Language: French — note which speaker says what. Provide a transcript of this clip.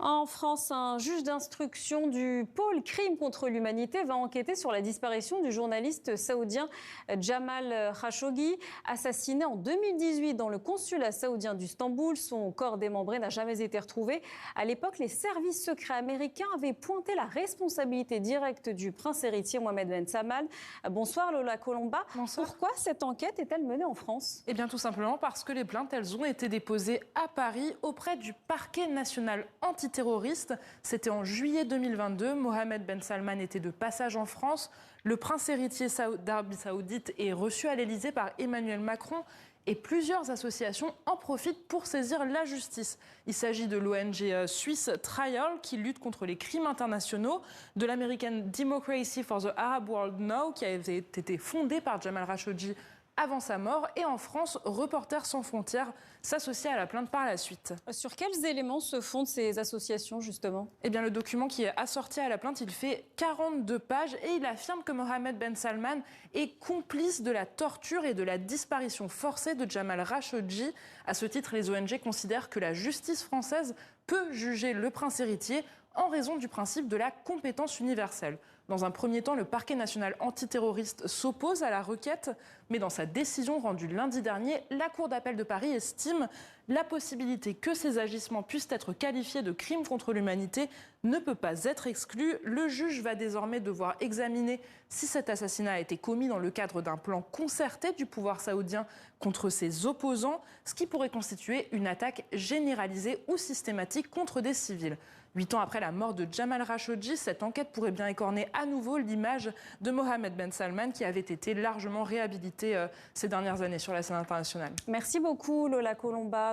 Speaker 1: En France, un juge d'instruction du pôle crime contre l'humanité va enquêter sur la disparition du journaliste saoudien Jamal Khashoggi, assassiné en 2018 dans le consulat saoudien d'Istanbul. Son corps démembré n'a jamais été retrouvé. À l'époque, les services secrets américains avaient pointé la responsabilité directe du prince héritier Mohamed Ben Salman. Bonsoir Lola Colomba.
Speaker 2: Bonsoir.
Speaker 1: Pourquoi cette enquête est-elle menée en France ?
Speaker 2: Eh bien tout simplement parce que les plaintes, elles ont été déposées à Paris auprès du parquet national antiterroriste. C'était en juillet 2022. Mohamed Ben Salman était de passage en France. Le prince héritier d'Arabie Saoudite est reçu à l'Élysée par Emmanuel Macron. Et plusieurs associations en profitent pour saisir la justice. Il s'agit de l'ONG suisse Trial, qui lutte contre les crimes internationaux, de l'American Democracy for the Arab World Now, qui avait été fondée par Jamal Khashoggi avant sa mort, et en France, Reporters sans frontières s'associe à la plainte par la suite.
Speaker 1: Sur quels éléments se fondent ces associations, justement ?
Speaker 2: Eh bien, le document qui est assorti à la plainte, il fait 42 pages et il affirme que Mohamed Ben Salman est complice de la torture et de la disparition forcée de Jamal Khashoggi. À ce titre, les ONG considèrent que la justice française peut juger le prince héritier en raison du principe de la compétence universelle. Dans un premier temps, le parquet national antiterroriste s'oppose à la requête, mais dans sa décision rendue lundi dernier, la Cour d'appel de Paris estime la possibilité que ces agissements puissent être qualifiés de crimes contre l'humanité ne peut pas être exclue. Le juge va désormais devoir examiner si cet assassinat a été commis dans le cadre d'un plan concerté du pouvoir saoudien contre ses opposants, ce qui pourrait constituer une attaque généralisée ou systématique contre des civils. 8 ans après la mort de Jamal Khashoggi, cette enquête pourrait bien écorner à nouveau l'image de Mohamed Ben Salman qui avait été largement réhabilité ces dernières années sur la scène internationale.
Speaker 1: Merci beaucoup Lola Colomba.